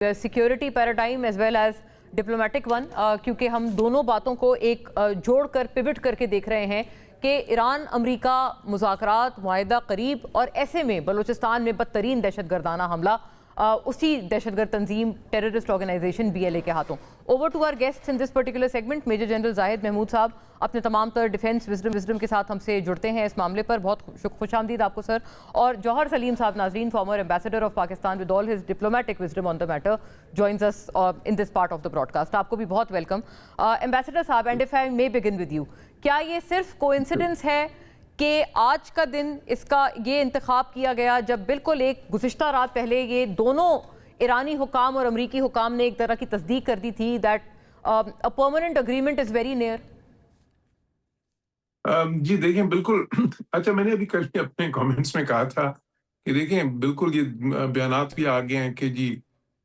Security paradigm as well as diplomatic one, क्योंकि हम दोनों बातों को एक जोड़ कर पिवट करके देख रहे हैं कि ईरान अमरीका मुज़ाकरात मुआहिदा करीब, और ऐसे में बलूचिस्तान में बदतरीन दहशतगर्दाना हमला उसी दहशतगर्द तंजीम टेररिस्ट ऑर्गेनाइजेशन BLA के हाथों। Over to our guest in this particular segment, major general Zahid Mahmood साहब अपने तमाम तर डिफेंस विजडम के साथ हमसे जुड़ते हैं इस मामले पर। बहुत खुशामदीद आपको सर। और जौहर सलीम साहब नाजरीन, farmer ambassador of Pakistan with all his diplomatic wisdom on the matter, joins us in this part of the broadcast. आपको भी बहुत वेलकम एम्बेसडर साहब। And if I may begin with you, क्या ये सिर्फ कोइंसिडेंस है कि आज का दिन इसका ये इंतखाब किया गया जब बिल्कुल एक गुज़िश्ता रात पहले ये दोनों ईरानी हुकाम और अमरीकी हुकाम ने एक तरह की तस्दीक कर दी थी that a permanent agreement is very near? जी देखिए, बिल्कुल। अच्छा, मैंने अभी कल अपने कमेंट्स में कहा था कि देखें, बिल्कुल ये बयानात भी आ गए हैं कि जी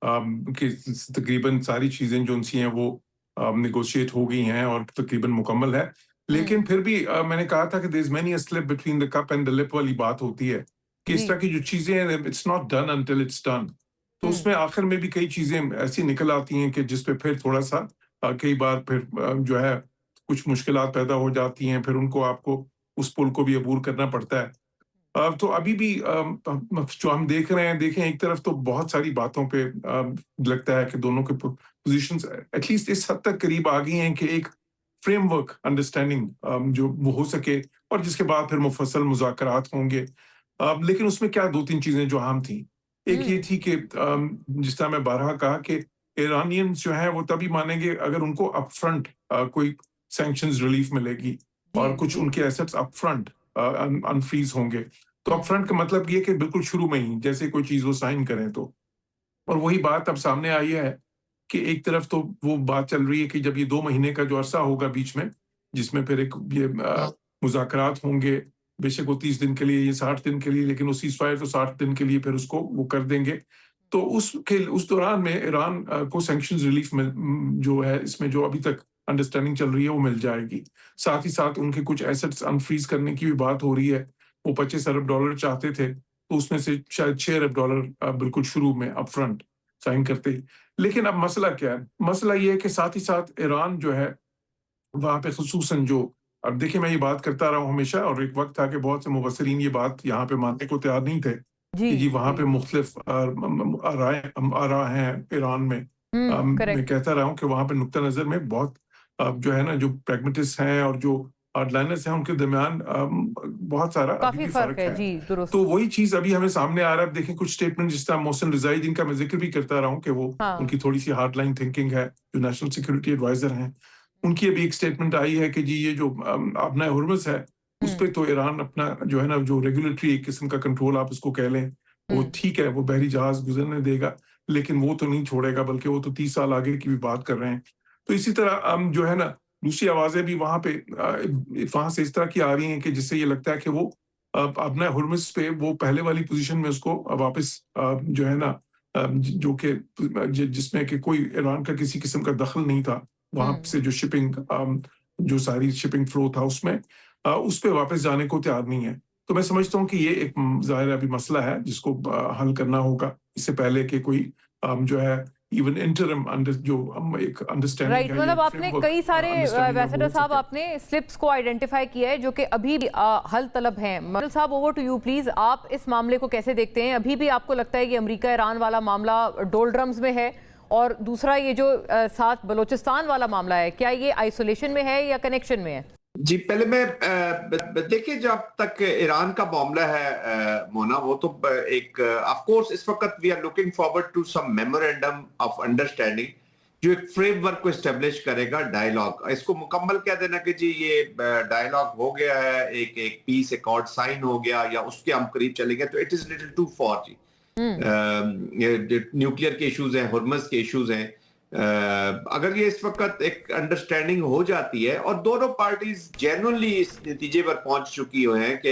कि तकरीबन सारी चीज़ें जो सी हैं वो नेगोशिएट हो गई हैं और तकरीबन मुकम्मल है। लेकिन फिर भी मैंने कहा था कि there is many a slip between the cup and the lip वाली बात होती है कि इस तरह की जो चीज़ें हैं, it's not done until it's done. तो उसमें आखिर में भी कई चीज़ें ऐसी निकल आती हैं कि जिस पे फिर थोड़ा सा कई बार फिर जो है कुछ मुश्किलात पैदा हो जाती हैं, फिर उनको आपको उस पुल को भी अबूर करना पड़ता है। तो अभी भी जो हम देख रहे हैं, देखें, एक तरफ तो बहुत सारी बातों पे लगता है कि दोनों के पोजीशंस एटलीस्ट इस हद तक करीब आ गई हैं कि एक फ्रेमवर्क अंडरस्टैंडिंग जो वो हो सके, और जिसके बाद फिर मुफस्सल मुज़ाकरात होंगे। लेकिन उसमें क्या दो तीन चीजें जो अहम थी, एक ये थी कि जिस तरह मैं बारहा कहा कि ईरानियंस जो हैं वो तभी मानेंगे अगर उनको अपफ्रंट कोई सैंक्शंस रिलीफ मिलेगी और कुछ उनके एसेट्स अपफ्रंट अनफ्रीज होंगे। तो अपफ्रंट का मतलब ये कि बिल्कुल शुरू में ही जैसे कोई चीज वो साइन करें तो। और वही बात अब सामने आई है कि एक तरफ तो वो बात चल रही है कि जब ये 2 महीने का जो अरसा होगा बीच में, जिसमें फिर एक ये मुज़ाकरात होंगे, बेशक वो 30 दिन के लिए, ये 60 दिन के लिए, लेकिन वो सीज़फायर तो 60 दिन के लिए फिर उसको वो कर देंगे। तो उस दौरान में ईरान को सैंक्शंस रिलीफ में जो है, इसमें जो अभी तक अंडरस्टैंडिंग चल रही है वो मिल जाएगी। साथ ही साथ उनके कुछ एसेट्स अनफ्रीज करने की भी बात हो रही है। वो $25 अरब चाहते थे, तो उसमें से शायद $6 अरब बिल्कुल शुरू में अपफ्रंट साइन करते ही। लेकिन अब मसला क्या है? मसला ये है कि साथ ही साथ ईरान जो है वहाँ पे खुसूसन जो, अब देखिए, मैं ये बात करता रहा हूँ हमेशा, और एक वक्त था कि बहुत से मुबस्सिरीन ये बात यहाँ पे मानने को तैयार नहीं थे कि जी वहाँ पे मुख्तलिफ आरा हैं ईरान में। मैं कहता रहा हूँ कि वहाँ पे नुक्ता नज़र में बहुत जो है ना, जो प्रैग्मेटिस्ट हैं और जो हार्डलाइनर्स हैं, उनके दरमियान बहुत सारा अभी भी फर्क है। जी, तो वही चीज अभी हमें सामने आ रहा है। देखें, कुछ स्टेटमेंट जिस तरह मोहसिन रिजाई, जिनका मैं जिक्र भी करता रहा हूँ कि वो उनकी थोड़ी सी हार्डलाइन थिंकिंग है, जो नेशनल सिक्योरिटी एडवाइजर हैं, उनकी अभी एक स्टेटमेंट आई है कि जी ये जो अपना हुर्मुज़ है, उस पर तो ईरान अपना जो है ना, जो रेगुलेटरी एक किस्म का कंट्रोल आप उसको कह लें, वो ठीक है, वो बहरी जहाज गुजरने देगा, लेकिन वो तो नहीं छोड़ेगा, बल्कि वो तो 30 साल आगे की भी बात कर रहे हैं। तो इसी तरह जो है ना, दूसरी आवाजें भी वहां पे वहां से इस तरह की आ रही हैं कि जिससे ये लगता है कि वो अपना हुर्मुज़ पे वो पहले वाली पोजीशन में उसको वापस जो है ना, जो कि जिसमें कि कोई ईरान का किसी किस्म का दखल नहीं था, वहां से जो शिपिंग जो सारी शिपिंग फ्लो था उसमें उस पे वापस जाने को तैयार नहीं है। तो मैं समझता हूँ कि ये एक ज़ाहिर अभी मसला है जिसको हल करना होगा, इससे पहले कि कोई जो है इवन इंटरम जो एक अंडरस्टैंडिंग राइट, मतलब आपने कई सारे एम्बेसडर साहब आपने स्लिप्स को आइडेंटिफाई किया है जो कि अभी भी हल तलब हैं। मदल साहब, ओवर टू यू प्लीज। आप इस मामले को कैसे देखते हैं? अभी भी आपको लगता है कि अमेरिका ईरान वाला मामला डोलड्रम्स में है, और दूसरा ये जो साथ बलोचिस्तान वाला मामला है, क्या ये आइसोलेशन में है या कनेक्शन में है? जी, पहले मैं देखिए, जब तक ईरान का मामला है मोना, वो तो एक ऑफ कोर्स इस वक्त we are looking forward to some memorandum of understanding जो एक फ्रेमवर्क को एस्टेब्लिश करेगा, डायलॉग। इसको मुकम्मल कह देना कि जी ये डायलॉग हो गया है, एक पीस अकॉर्ड साइन हो गया या उसके हम करीब चले गए, तो it is little too for जी। न्यूक्लियर के इश्यूज हैं, हुर्मुज़ के इश्यूज हैं। अगर ये इस वक्त एक अंडरस्टैंडिंग हो जाती है और दोनों पार्टीज जेन्युइनली इस नतीजे पर पहुंच चुकी हैं कि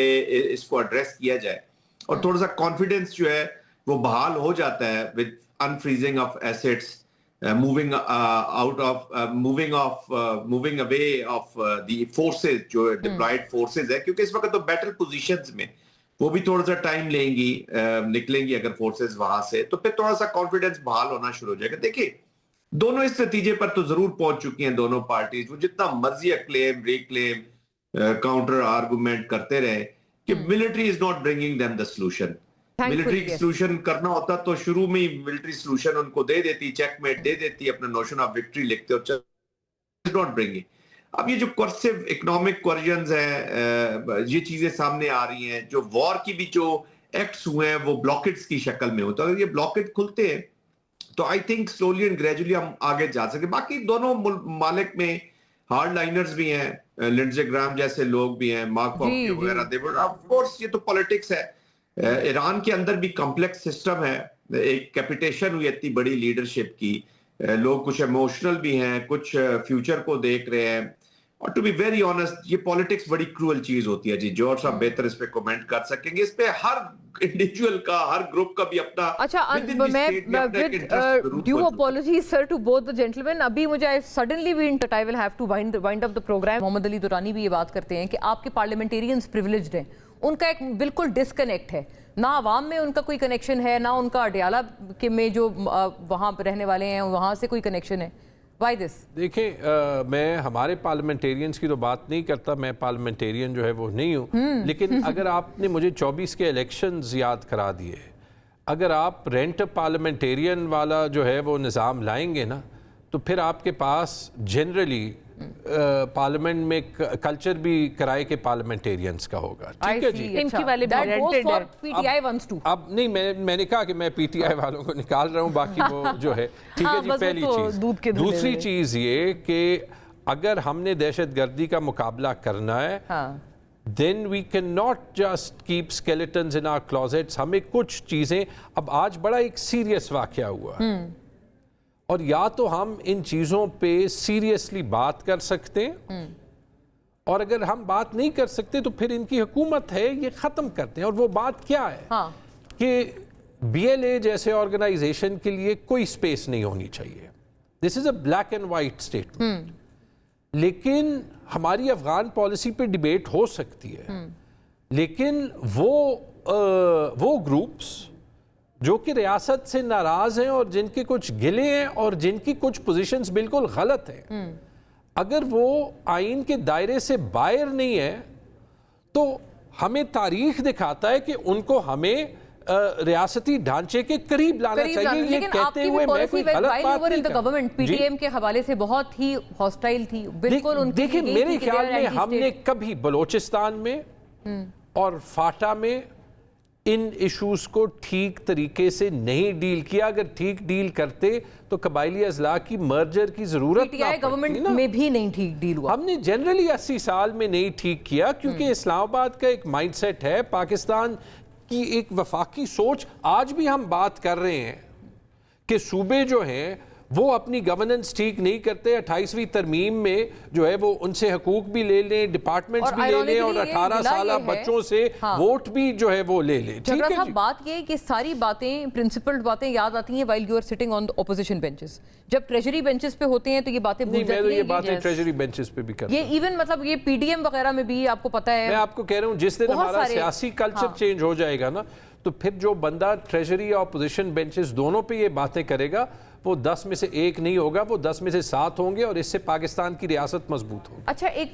इसको एड्रेस किया जाए, और थोड़ा सा कॉन्फिडेंस जो है वो बहाल हो जाता है with unfreezing of assets, moving away of the forces, जो डिप्लॉयड फोर्सेस है, क्योंकि इस वक्त तो बैटल पोजीशंस में وہ بھی تھوڑا سا ٹائم لیں گی, نکلیں گی اگر فورسز وہاں سے, تو پھر تھوڑا سا کانفیڈنس بحال ہونا شروع ہو جائے گا. دیکھیے دونوں اس نتیجے پر تو ضرور پہنچ چکی ہیں دونوں پارٹیز, وہ جتنا مرضی کلیم ریکلیم کاؤنٹر آرگومنٹ کرتے رہے کہ military is not bringing them the solution. Military solution کرنا ہوتا تو شروع میں ہی ملٹری سولوشن ان کو دے دیتی, چیک میٹ دے دیتی, اپنا نوشن آف وکٹری لکھتے اور ناٹ برنگنگ. اب یہ جو کورسو اکنامک کوریجنز ہیں, یہ چیزیں سامنے آ رہی ہیں, جو وار کی بھی جو ایکٹس ہوئے ہیں وہ بلاکٹس کی شکل میں ہوتا ہے. اگر یہ بلاکٹ کھلتے ہیں تو I think slowly and gradually ہم آگے جا سکتے. باقی دونوں ممالک میں ہارڈ لائنرز بھی ہیں, لنڈزے گرام جیسے لوگ بھی ہیں, مارک پومپیو وغیرہ. آف کورس یہ تو پولیٹکس ہے. ایران کے اندر بھی کمپلیکس سسٹم ہے, ایک کیپیٹیشن ہوئی اتنی بڑی لیڈرشپ کی, لوگ کچھ ایموشنل بھی ہیں, کچھ فیوچر کو دیکھ رہے ہیں. اور ٹو بی ویری آنیسٹ یہ پولیٹکس بڑی کروئل چیز ہوتی ہے جی. جورج صاحب بہتر اس پہ کمنٹ کر سکیں گے. اس پہ ہر انڈیویجول کا, ہر گروپ کا بھی اپنا. اچھا, میں due apologies sir to both the gentleman. ابھی مجھے suddenly I will have to wind up the programme. Muhammad Ali Durrani بھی یہ بات کرتے ہیں کہ آپ کے پارلیمنٹیرینز پریویلیجڈ ہیں, ان کا ایک بالکل ڈسکنیکٹ ہے, نہ عوام میں ان کا کوئی کنیکشن ہے, نہ ان کا اڈیالہ کے میں جو وہاں رہنے والے ہیں وہاں سے کوئی کنیکشن ہے. Why this? دیکھیں میں ہمارے پارلیمنٹیرینز کی تو بات نہیں کرتا, میں پارلیمنٹیرین جو ہے وہ نہیں ہوں, لیکن اگر آپ نے مجھے 24 کے الیکشنز یاد کرا دیے, اگر آپ رینٹ پارلیمنٹیرین والا جو ہے وہ نظام لائیں گے نا, تو پھر آپ کے پاس جنرلی پارلیمنٹ میں کلچر بھی کرائے کے پارلیمنٹیرینز کا ہوگا. ٹھیک ہے جی, ان کی والے اب نہیں, میں نے کہا کہ میں پی ٹی آئی والوں کو نکال رہا ہوں, باقی وہ جو ہے ٹھیک ہے جی. پہلی چیز. دوسری چیز یہ کہ اگر ہم نے دہشت گردی کا مقابلہ کرنا ہے, then we cannot just keep skeletons in our closets. ہمیں کچھ چیزیں, اب آج بڑا ایک سیریس واقعہ ہوا, اور یا تو ہم ان چیزوں پہ سیریسلی بات کر سکتے ہیں, اور اگر ہم بات نہیں کر سکتے تو پھر ان کی حکومت ہے یہ ختم کرتے ہیں. اور وہ بات کیا ہے کہ بی ایل اے جیسے آرگنائزیشن کے لیے کوئی سپیس نہیں ہونی چاہیے. This is a black and white statement. لیکن ہماری افغان پالیسی پہ ڈیبیٹ ہو سکتی ہے, لیکن وہ گروپس جو کہ ریاست سے ناراض ہیں اور جن کے کچھ گلے ہیں اور جن کی کچھ پوزیشنز بالکل غلط ہیں, اگر وہ آئین کے دائرے سے باہر نہیں ہے تو ہمیں تاریخ دکھاتا ہے کہ ان کو ہمیں ریاستی ڈھانچے کے قریب لانا چاہیے. یہ کہتے ہوئے میں کوئی غلط بات نہیں کرتا. پی ٹی ایم کے حوالے سے بہت ہی ہاسٹائل تھی بالکل. دیکھیں میرے خیال میں ہم نے کبھی بلوچستان میں اور فاٹا میں ان ایشوز کو ٹھیک طریقے سے نہیں ڈیل کیا. اگر ٹھیک ڈیل کرتے تو قبائلی اضلاع کی مرجر کی ضرورت نہ پڑتی. گورنمنٹ میں بھی نہیں ٹھیک ڈیل ہوا. ہم نے جنرلی 80 سال میں نہیں ٹھیک کیا, کیونکہ اسلام آباد کا ایک مائنڈ سیٹ ہے, پاکستان کی ایک وفاقی سوچ. آج بھی ہم بات کر رہے ہیں کہ صوبے جو ہیں وہ اپنی گورننس ٹھیک نہیں کرتے. 28ویں ترمیم میں جو ہے وہ ان سے حقوق بھی لے لیں, ڈپارٹمنٹس بھی لے لیں, اور 18 سالہ بچوں سے ووٹ بھی جو ہے وہ لے لیں. جھگڑا صاحب بات یہ ہے کہ ساری باتیں پرنسپلڈ باتیں یاد آتی ہیں while you are sitting on the opposition benches. جب ٹریجری بینچز پہ ہوتے ہیں تو یہ باتیں بھول جاتی ہیں. میں تو یہ باتیں ٹریجری بینچز پہ بھی کرتا ہوں. یہ ایون مطلب یہ پی ڈی ایم وغیرہ میں بھی آپ کو پتہ ہے. میں آپ کو کہہ رہا ہوں جس دن ہمارا سیاسی کلچر چینج ہو جائے گا نا, تو پھر جو بندہ ٹریجری اور اپوزیشن بینچز دونوں پہ یہ باتیں کرے گا وہ 10 میں سے 1 نہیں ہوگا, وہ 10 میں سے 7 ہوں گے, اور اس سے پاکستان کی ریاست مضبوط ہوگی. اچھا, ایک